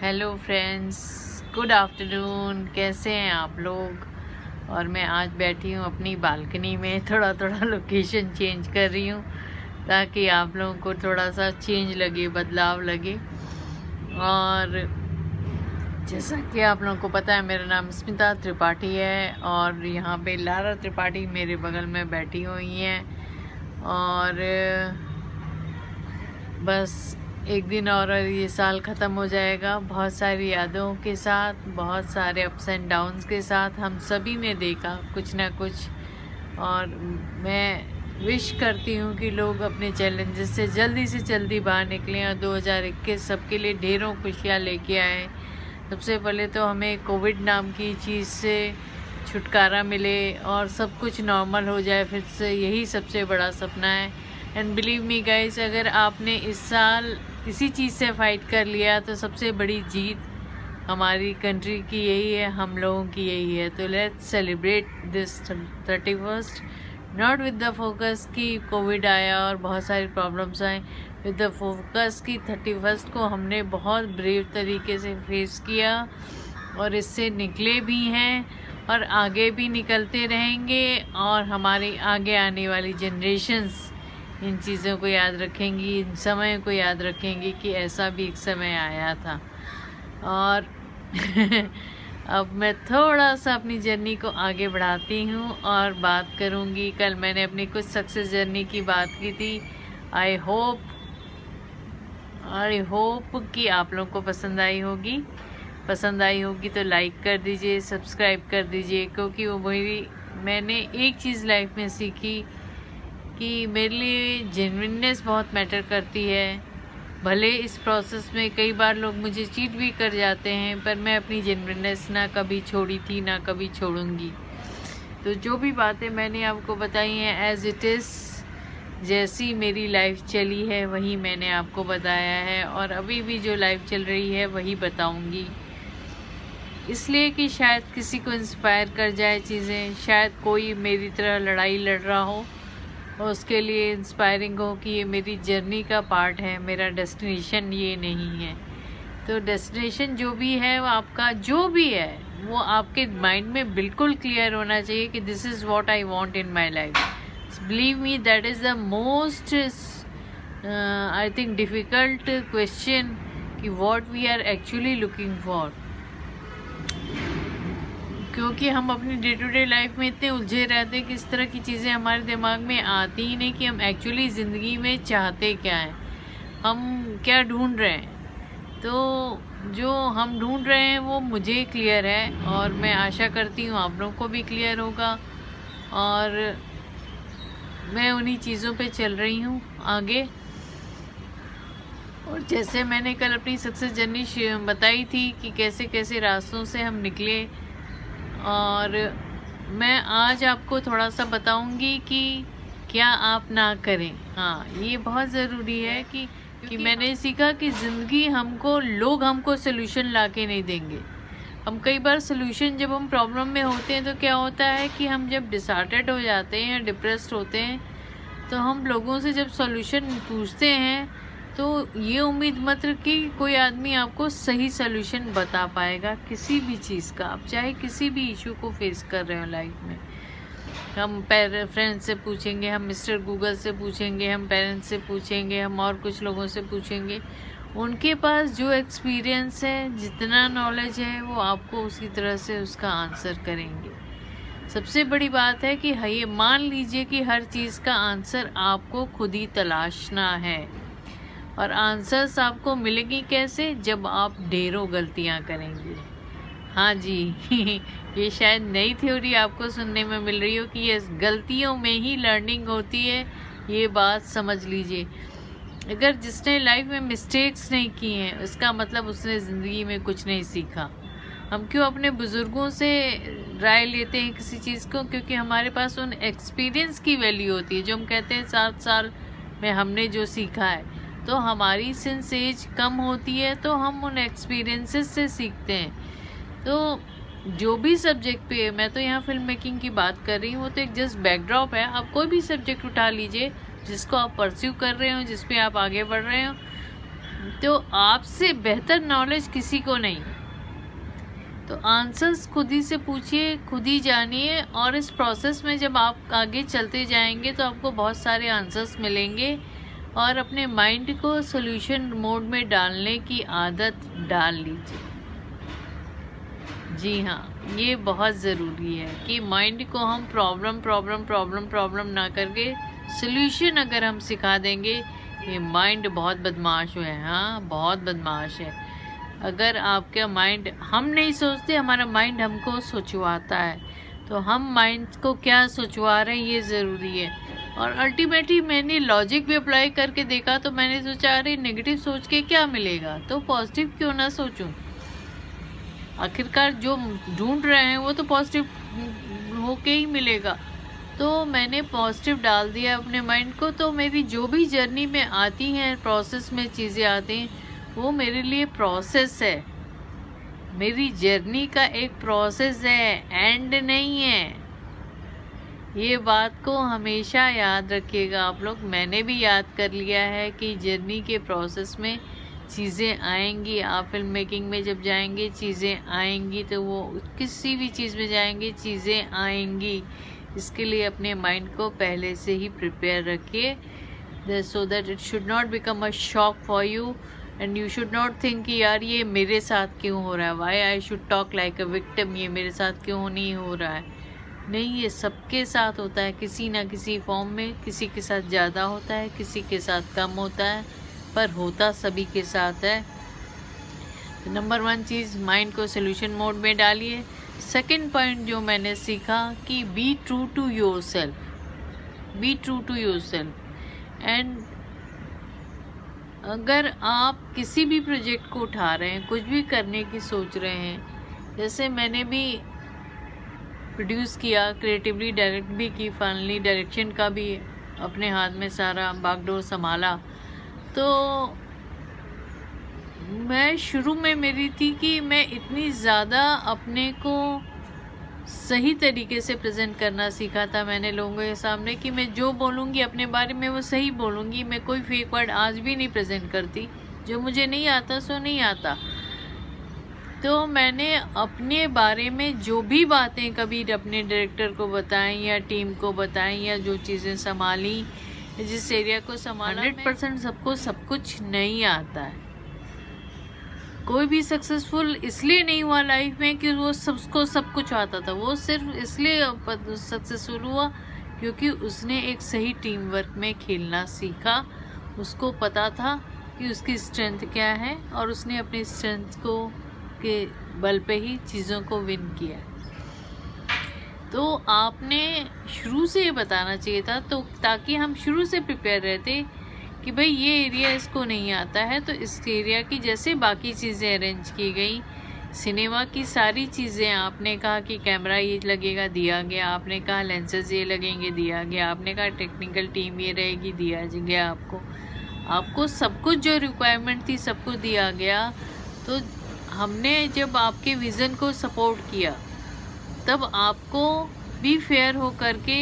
Hello friends, good afternoon. कैसे हैं आप लोग? और मैं आज बैठी हूँ अपनी बालकनी में, थोड़ा थोड़ा लोकेशन चेंज कर रही हूँ ताकि आप लोगों को थोड़ा सा चेंज लगे, बदलाव लगे। और जैसा कि आप लोगों को पता है, मेरा नाम स्मिता त्रिपाठी है और यहाँ पे लारा त्रिपाठी मेरे बगल में बैठी हुई हैं। और बस एक दिन और ये साल ख़त्म हो जाएगा, बहुत सारी यादों के साथ, बहुत सारे अप्स एंड डाउन्स के साथ। हम सभी ने देखा कुछ ना कुछ, और मैं विश करती हूँ कि लोग अपने चैलेंजेस से जल्दी बाहर निकलें और 2021 सबके लिए ढेरों खुशियाँ लेके आए। सबसे पहले तो हमें कोविड नाम की चीज़ से छुटकारा मिले और सब कुछ नॉर्मल हो जाए फिर से, यही सबसे बड़ा सपना है। एंड बिलीव मी गाइस, अगर आपने इस साल इसी चीज़ से फाइट कर लिया तो सबसे बड़ी जीत हमारी कंट्री की यही है, हम लोगों की यही है। तो let's celebrate this 31st, not with the focus कि कोविड आया और बहुत सारी प्रॉब्लम्स आए, विद द फोकस कि 31st को हमने बहुत ब्रेव तरीके से फेस किया और इससे निकले भी हैं और आगे भी निकलते रहेंगे। और हमारी आगे आने वाली जनरेशन्स इन चीज़ों को याद रखेंगी, इन समय को याद रखेंगी कि ऐसा भी एक समय आया था। और अब मैं थोड़ा सा अपनी जर्नी को आगे बढ़ाती हूँ और बात करूँगी। कल मैंने अपनी कुछ सक्सेस जर्नी की बात की थी। आई होप कि आप लोगों को पसंद आई होगी तो लाइक कर दीजिए, सब्सक्राइब कर दीजिए, क्योंकि मैंने एक चीज़ लाइफ में सीखी कि मेरे लिए जेन्युइननेस बहुत मैटर करती है। भले इस प्रोसेस में कई बार लोग मुझे चीट भी कर जाते हैं, पर मैं अपनी जेन्युइननेस ना कभी छोड़ी थी, ना कभी छोड़ूंगी। तो जो भी बातें मैंने आपको बताई हैं एज इट इज़, जैसी मेरी लाइफ चली है वही मैंने आपको बताया है, और अभी भी जो लाइफ चल रही है वही बताऊंगी। इसलिए कि शायद किसी को इंस्पायर कर जाए चीज़ें, शायद कोई मेरी तरह लड़ाई लड़ रहा हो और उसके लिए इंस्पायरिंग हो कि ये मेरी जर्नी का पार्ट है, मेरा डेस्टिनेशन ये नहीं है। तो डेस्टिनेशन जो भी है वो आपका जो भी है वो आपके माइंड में बिल्कुल क्लियर होना चाहिए कि this is what I want in my life. Believe me, that is the most I think difficult question कि what we are actually looking for. क्योंकि हम अपनी डे टू डे लाइफ में इतने उलझे रहते हैं कि इस तरह की चीज़ें हमारे दिमाग में आती ही नहीं कि हम एक्चुअली ज़िंदगी में चाहते क्या हैं, हम क्या ढूंढ रहे हैं। तो जो हम ढूंढ रहे हैं वो मुझे क्लियर है और मैं आशा करती हूँ आप लोगों को भी क्लियर होगा, और मैं उन्हीं चीज़ों पे चल रही हूँ आगे। और जैसे मैंने कल अपनी सक्सेस जर्नी बताई थी कि कैसे कैसे रास्तों से हम निकले, और मैं आज आपको थोड़ा सा बताऊंगी कि क्या आप ना करें। हाँ, ये बहुत ज़रूरी है कि मैंने सीखा कि ज़िंदगी लोग हमको सोल्यूशन ला के नहीं देंगे। हम कई बार सोल्यूशन, जब हम प्रॉब्लम में होते हैं तो क्या होता है कि हम जब डिसहार्टेड हो जाते हैं या डिप्रेस्ड होते हैं तो हम लोगों से जब सॉल्यूशन पूछते हैं तो ये उम्मीद मत रखिए कि कोई आदमी आपको सही सॉल्यूशन बता पाएगा किसी भी चीज़ का। आप चाहे किसी भी इशू को फेस कर रहे हो लाइफ में, हम फ्रेंड्स से पूछेंगे, हम मिस्टर गूगल से पूछेंगे, हम पेरेंट्स से पूछेंगे, हम और कुछ लोगों से पूछेंगे, उनके पास जो एक्सपीरियंस है, जितना नॉलेज है, वो आपको उसी तरह से उसका आंसर करेंगे। सबसे बड़ी बात है कि ये मान लीजिए कि हर चीज़ का आंसर आपको खुद ही तलाशना है, और आंसर्स आपको मिलेंगी कैसे? जब आप ढेरों गलतियां करेंगे। हाँ जी ये शायद नई थ्योरी आपको सुनने में मिल रही हो कि ये गलतियों में ही लर्निंग होती है, ये बात समझ लीजिए। अगर जिसने लाइफ में मिस्टेक्स नहीं की हैं उसका मतलब उसने ज़िंदगी में कुछ नहीं सीखा। हम क्यों अपने बुज़ुर्गों से राय लेते हैं किसी चीज़ को? क्योंकि हमारे पास उन एक्सपीरियंस की वैल्यू होती है। जो हम कहते हैं 7 साल में हमने जो सीखा है, तो हमारी सिंस एज कम होती है तो हम उन एक्सपीरियंसेस से सीखते हैं। तो जो भी सब्जेक्ट पे, मैं तो यहाँ फिल्म मेकिंग की बात कर रही हूँ, वो तो एक जस्ट बैकड्रॉप है। आप कोई भी सब्जेक्ट उठा लीजिए जिसको आप परस्यू कर रहे हो, जिस पे आप आगे बढ़ रहे हो, तो आपसे बेहतर नॉलेज किसी को नहीं। तो आंसर्स खुद ही से पूछिए, खुद ही जानिए, और इस प्रोसेस में जब आप आगे चलते जाएंगे तो आपको बहुत सारे आंसर्स मिलेंगे। और अपने माइंड को सॉल्यूशन मोड में डालने की आदत डाल लीजिए। जी हाँ, ये बहुत ज़रूरी है कि माइंड को हम प्रॉब्लम ना करके सॉल्यूशन अगर हम सिखा देंगे। ये माइंड बहुत बदमाश है, हाँ बहुत बदमाश है। अगर आपका माइंड, हम नहीं सोचते, हमारा माइंड हमको सोचवाता है, तो हम माइंड को क्या सोचवा रहे हैं ये ज़रूरी है। और अल्टीमेटली मैंने लॉजिक भी अप्लाई करके देखा तो मैंने सोचा अरे नेगेटिव सोच के क्या मिलेगा, तो पॉजिटिव क्यों ना सोचूं। आखिरकार जो ढूंढ रहे हैं वो तो पॉजिटिव होके ही मिलेगा। तो मैंने पॉजिटिव डाल दिया अपने माइंड को। तो मेरी जो भी जर्नी में आती हैं, प्रोसेस में चीज़ें आती हैं, वो मेरे लिए प्रोसेस है। मेरी जर्नी का एक प्रोसेस है, एंड नहीं है। ये बात को हमेशा याद रखिएगा आप लोग। मैंने भी याद कर लिया है कि जर्नी के प्रोसेस में चीज़ें आएंगी। आप फिल्म मेकिंग में जब जाएंगे चीज़ें आएंगी, तो वो किसी भी चीज़ में जाएंगे चीज़ें आएंगी। इसके लिए अपने माइंड को पहले से ही प्रिपेयर रखिए, so that it should not become a shock for you, and you should not think कि यार ये मेरे साथ क्यों हो रहा है, why I should talk like a victim, ये मेरे साथ क्यों नहीं हो रहा है। नहीं, ये सबके साथ होता है किसी ना किसी फॉर्म में। किसी के साथ ज़्यादा होता है, किसी के साथ कम होता है, पर होता सभी के साथ है। तो नंबर 1 चीज़, माइंड को सॉल्यूशन मोड में डालिए। सेकंड पॉइंट जो मैंने सीखा कि be true to yourself, be true to yourself. And अगर आप किसी भी प्रोजेक्ट को उठा रहे हैं, कुछ भी करने की सोच रहे हैं, जैसे मैंने भी प्रोड्यूस किया, क्रिएटिवली डायरेक्ट भी की, फाइनली डायरेक्शन का भी अपने हाथ में सारा बागडोर संभाला। तो मैं शुरू में मेरी थी कि मैं इतनी ज़्यादा अपने को सही तरीके से प्रेजेंट करना सीखा था मैंने लोगों के सामने, कि मैं जो बोलूँगी अपने बारे में वो सही बोलूँगी। मैं कोई फेक वर्ड आज भी नहीं प्रेजेंट करती। जो मुझे नहीं आता सो नहीं आता। तो मैंने अपने बारे में जो भी बातें कभी अपने डायरेक्टर को बताएं या टीम को बताएं, या जो चीज़ें संभाली, जिस एरिया को संभाला, 100% सबको सब कुछ नहीं आता है। कोई भी सक्सेसफुल इसलिए नहीं हुआ लाइफ में कि वो सबको सब कुछ आता था। वो सिर्फ इसलिए सक्सेसफुल हुआ क्योंकि उसने एक सही टीम वर्क में खेलना सीखा। उसको पता था कि उसकी स्ट्रेंथ क्या है, और उसने अपनी स्ट्रेंथ को के बल पे ही चीज़ों को विन किया। तो आपने शुरू से ये बताना चाहिए था, तो ताकि हम शुरू से प्रिपेयर रहते कि भाई ये एरिया इसको नहीं आता है, तो इस एरिया की जैसे बाकी चीज़ें अरेंज की गई। सिनेमा की सारी चीज़ें, आपने कहा कि कैमरा ये लगेगा, दिया गया। आपने कहा लेंसेज ये लगेंगे, दिया गया। आपने कहा टेक्निकल टीम ये रहेगी, दिया गया। आपको सब कुछ जो रिक्वायरमेंट थी सब कुछ दिया गया। तो हमने जब आपके विज़न को सपोर्ट किया, तब आपको भी फेयर हो करके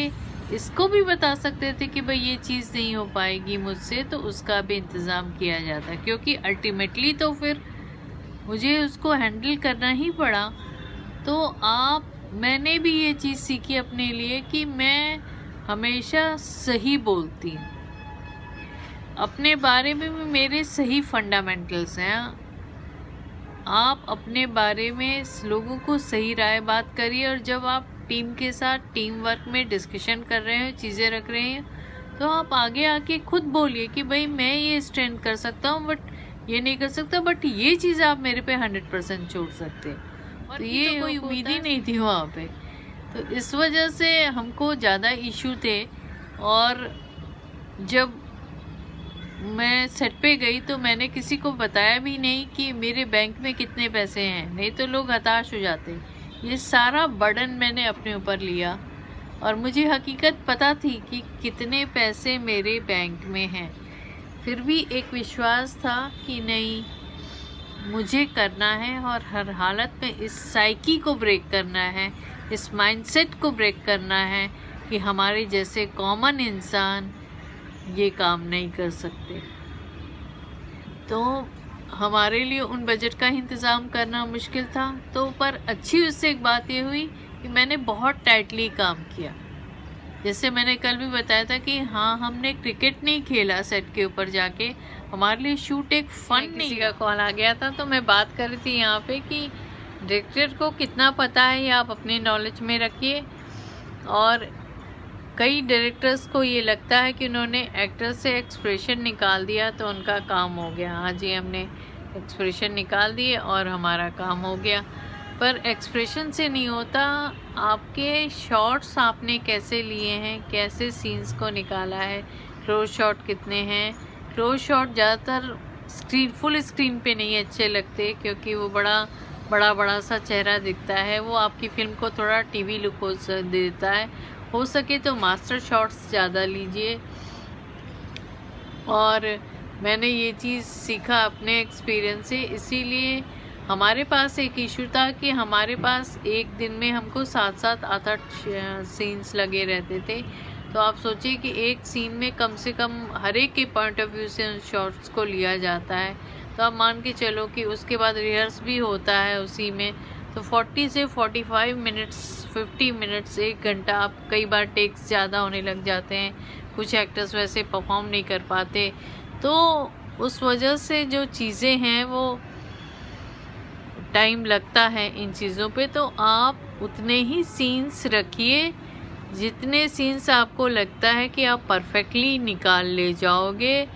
इसको भी बता सकते थे कि भाई ये चीज़ नहीं हो पाएगी मुझसे, तो उसका भी इंतज़ाम किया जाता। क्योंकि अल्टीमेटली तो फिर मुझे उसको हैंडल करना ही पड़ा। तो मैंने भी ये चीज़ सीखी अपने लिए कि मैं हमेशा सही बोलती हूँ। अपने बारे में भी मेरे सही फंडामेंटल्स हैं। आप अपने बारे में लोगों को सही राय बात करिए, और जब आप टीम के साथ टीम वर्क में डिस्कशन कर रहे हैं, चीज़ें रख रहे हैं, तो आप आगे आके खुद बोलिए कि भाई मैं ये स्ट्रेंथ कर सकता हूँ, बट ये नहीं कर सकता, बट ये चीज़ आप मेरे पे 100% छोड़ सकते हैं। और ये तो कोई उम्मीद ही नहीं थी वहाँ पे। तो इस वजह से हमको ज़्यादा इशू थे। और जब मैं सेट पे गई तो मैंने किसी को बताया भी नहीं कि मेरे बैंक में कितने पैसे हैं, नहीं तो लोग हताश हो जाते। ये सारा बर्डन मैंने अपने ऊपर लिया, और मुझे हकीकत पता थी कि कितने पैसे मेरे बैंक में हैं। फिर भी एक विश्वास था कि नहीं, मुझे करना है, और हर हालत में इस साइकी को ब्रेक करना है, इस माइंडसेट को ब्रेक करना है कि हमारे जैसे कॉमन इंसान ये काम नहीं कर सकते। तो हमारे लिए उन बजट का इंतज़ाम करना मुश्किल था। तो पर अच्छी उससे एक बात ये हुई कि मैंने बहुत टाइटली काम किया। जैसे मैंने कल भी बताया था कि हाँ, हमने क्रिकेट नहीं खेला सेट के ऊपर जाके, हमारे लिए शूट एक फन नहीं। किसी का कॉल आ गया था तो मैं बात कर रही थी यहाँ पे कि डायरेक्टर को कितना पता है ये आप अपने नॉलेज में रखिए। और कई डायरेक्टर्स को ये लगता है कि उन्होंने एक्टर से एक्सप्रेशन निकाल दिया तो उनका काम हो गया। हाँ जी, हमने एक्सप्रेशन निकाल दिए और हमारा काम हो गया, पर एक्सप्रेशन से नहीं होता। आपके शॉट्स आपने कैसे लिए हैं, कैसे सीन्स को निकाला है, क्लोज शॉट कितने हैं। क्लोज शॉट ज़्यादातर फुल स्क्रीन पे नहीं अच्छे लगते क्योंकि वो बड़ा सा चेहरा दिखता है, वो आपकी फिल्म को थोड़ा टीवी लुक हो देता है। हो सके तो मास्टर शॉट्स ज़्यादा लीजिए। और मैंने ये चीज़ सीखा अपने एक्सपीरियंस से, इसीलिए हमारे पास एक इशू था कि हमारे पास एक दिन में हमको 7-7 8-8 सीन्स लगे रहते थे। तो आप सोचिए कि एक सीन में कम से कम हर एक के पॉइंट ऑफ व्यू से उन शॉट्स को लिया जाता है। तो आप मान के चलो कि उसके बाद रिहर्स भी होता है उसी में, तो 40 से 45 मिनट्स 50 मिनट्स 1 घंटा, आप कई बार टेक्स ज़्यादा होने लग जाते हैं। कुछ एक्टर्स वैसे परफॉर्म नहीं कर पाते, तो उस वजह से जो चीज़ें हैं वो टाइम लगता है इन चीज़ों पे। तो आप उतने ही सीन्स रखिए जितने सीन्स आपको लगता है कि आप परफेक्टली निकाल ले जाओगे,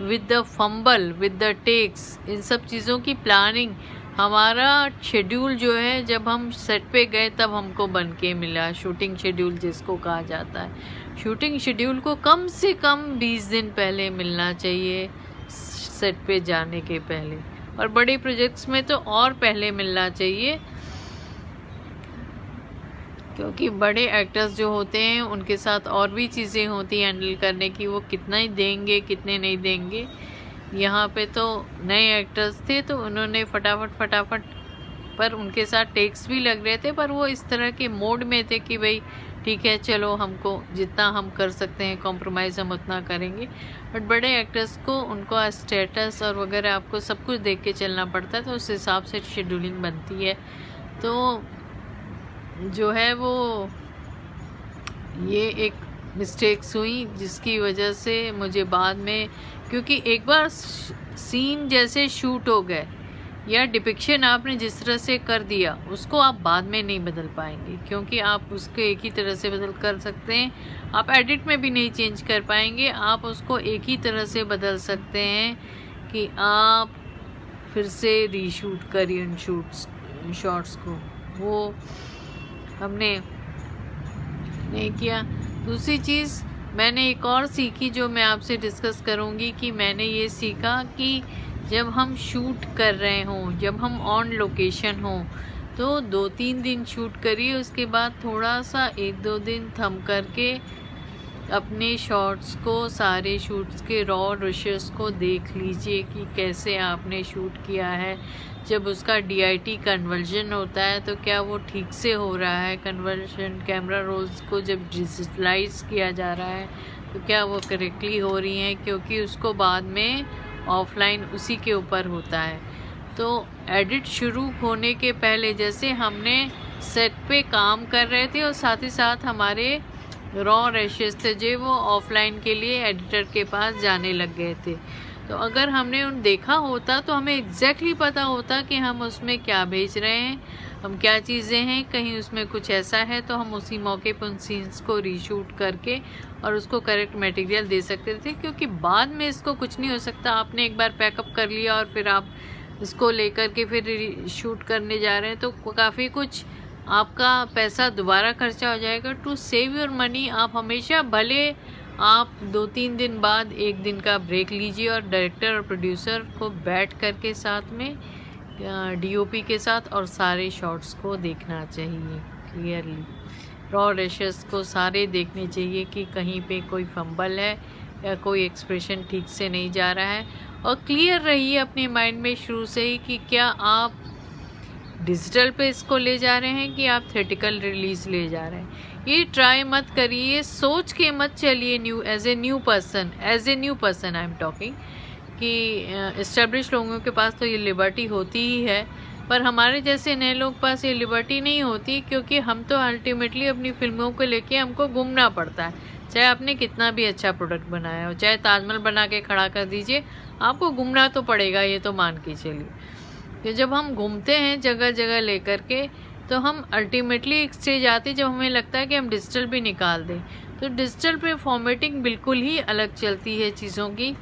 with the fumble, with the tax, इन सब चीज़ों की प्लानिंग। हमारा शेड्यूल जो है, जब हम सेट पे गए तब हमको बन के मिला, शूटिंग शेड्यूल जिसको कहा जाता है। शूटिंग शेड्यूल को कम से कम 20 दिन पहले मिलना चाहिए सेट पे जाने के पहले, और बड़े प्रोजेक्ट्स में तो और पहले मिलना चाहिए, क्योंकि बड़े एक्टर्स जो होते हैं उनके साथ और भी चीज़ें होती हैं हैंडल करने की, वो कितना ही देंगे कितने नहीं देंगे। यहाँ पे तो नए एक्टर्स थे तो उन्होंने फटाफट, पर उनके साथ टेक्स भी लग रहे थे, पर वो इस तरह के मोड में थे कि भाई ठीक है, चलो हमको जितना हम कर सकते हैं कॉम्प्रोमाइज़ हम उतना करेंगे। बट बड़े एक्टर्स को उनको स्टेटस और वगैरह आपको सब कुछ देख के चलना पड़ता है, तो उस हिसाब से शेड्यूलिंग बनती है। तो जो है वो ये एक मिस्टेक्स हुई जिसकी वजह से मुझे बाद में, क्योंकि एक बार सीन जैसे शूट हो गए या डिपिक्शन आपने जिस तरह से कर दिया उसको आप बाद में नहीं बदल पाएंगे, क्योंकि आप उसको एक ही तरह से बदल कर सकते हैं, आप एडिट में भी नहीं चेंज कर पाएंगे। आप उसको एक ही तरह से बदल सकते हैं कि आप फिर से रीशूट करिए उन शॉट्स को, वो हमने नहीं किया। दूसरी चीज़ मैंने एक और सीखी जो मैं आपसे डिस्कस करूंगी, कि मैंने ये सीखा कि जब हम शूट कर रहे हों, जब हम ऑन लोकेशन हों, तो 2-3 दिन शूट करिए, उसके बाद थोड़ा सा 1-2 दिन थम करके अपने शॉट्स को, सारे शूट्स के रॉ रशेस को देख लीजिए कि कैसे आपने शूट किया है। जब उसका DIT कन्वर्जन होता है तो क्या वो ठीक से हो रहा है कन्वर्जन, कैमरा रोल्स को जब डिजिटलाइज किया जा रहा है तो क्या वो करेक्टली हो रही हैं, क्योंकि उसको बाद में ऑफलाइन उसी के ऊपर होता है। तो एडिट शुरू होने के पहले जैसे हमने सेट पे काम कर रहे थे और साथ ही साथ हमारे रॉ रैशेस थे जो वो ऑफलाइन के लिए एडिटर के पास जाने लग गए थे, तो अगर हमने उन देखा होता तो हमें एग्जैक्टली पता होता कि हम उसमें क्या भेज रहे हैं, हम क्या चीज़ें हैं, कहीं उसमें कुछ ऐसा है तो हम उसी मौके पर उन सीन्स को रीशूट करके और उसको करेक्ट मटेरियल दे सकते थे। क्योंकि बाद में इसको कुछ नहीं हो सकता, आपने एक बार पैकअप कर लिया और फिर आप इसको लेकर के फिर शूट करने जा रहे हैं तो काफ़ी कुछ आपका पैसा दोबारा खर्चा हो जाएगा। टू सेव योर मनी आप हमेशा, भले आप 2-3 दिन बाद 1 दिन का ब्रेक लीजिए और डायरेक्टर और प्रोड्यूसर को बैठ करके साथ में DOP के साथ और सारे शॉट्स को देखना चाहिए क्लियरली, रॉ रैशेस को सारे देखने चाहिए कि कहीं पे कोई फंबल है या कोई एक्सप्रेशन ठीक से नहीं जा रहा है। और क्लियर रहिए अपने माइंड में शुरू से ही कि क्या आप डिजिटल पे इसको ले जा रहे हैं कि आप थिएट्रिकल रिलीज ले जा रहे हैं। ये ट्राई मत करिए, सोच के मत चलिए as a new person I am talking, कि इस्टेब्लिश लोगों के पास तो ये लिबर्टी होती ही है, पर हमारे जैसे नए लोग पास ये लिबर्टी नहीं होती, क्योंकि हम तो अल्टीमेटली अपनी फिल्मों को लेके हमको घूमना पड़ता है। चाहे आपने कितना भी अच्छा प्रोडक्ट बनाया हो, चाहे ताजमहल बना के खड़ा कर दीजिए, आपको घूमना तो पड़ेगा, ये तो मान के चलिए। कि जब हम घूमते हैं जगह जगह लेकर के, तो हम अल्टीमेटली एक स्टेज आती है जब हमें लगता है कि हम डिजिटल भी निकाल दें। तो डिजिटल पे फॉर्मेटिंग बिल्कुल ही अलग चलती है चीज़ों की,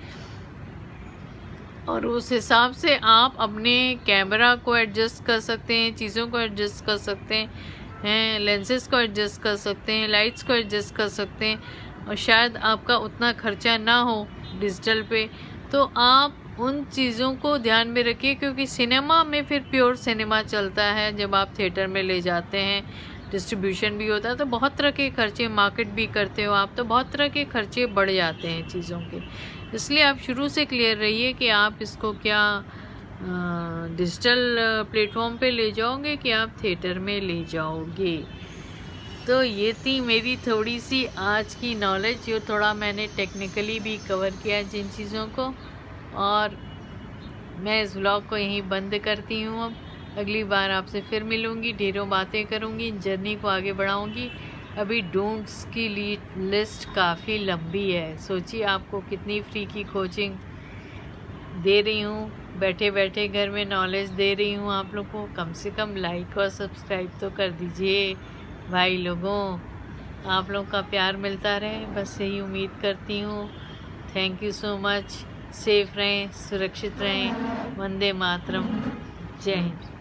और उस हिसाब से आप अपने कैमरा को एडजस्ट कर सकते हैं, चीज़ों को एडजस्ट कर सकते हैं, लेंसेज को एडजस्ट कर सकते हैं, लाइट्स को एडजस्ट कर सकते हैं, और शायद आपका उतना खर्चा ना हो डिजिटल पे। तो आप उन चीज़ों को ध्यान में रखिए, क्योंकि सिनेमा में फिर प्योर सिनेमा चलता है। जब आप थिएटर में ले जाते हैं, डिस्ट्रीब्यूशन भी होता है, तो बहुत तरह के खर्चे, मार्केट भी करते हो आप, तो बहुत तरह के खर्चे बढ़ जाते हैं चीज़ों के। इसलिए आप शुरू से क्लियर रहिए कि आप इसको क्या डिजिटल प्लेटफॉर्म पे ले जाओगे कि आप थिएटर में ले जाओगे। तो ये थी मेरी थोड़ी सी आज की नॉलेज, जो थोड़ा मैंने टेक्निकली भी कवर किया जिन चीज़ों को। और मैं इस व्लॉग को यहीं बंद करती हूँ। अब अगली बार आपसे फिर मिलूँगी, ढेरों बातें करूँगी, जर्नी को आगे बढ़ाऊँगी। अभी डोंट्स की लिस्ट काफ़ी लंबी है। सोचिए आपको कितनी फ्री की कोचिंग दे रही हूँ, बैठे बैठे घर में नॉलेज दे रही हूँ आप लोग को। कम से कम लाइक और सब्सक्राइब तो कर दीजिए भाई लोगों। आप लोग का प्यार मिलता रहे, बस यही उम्मीद करती हूँ। Thank you so much. Safe रहें, सुरक्षित रहें। वंदे मातरम। जय हिंद।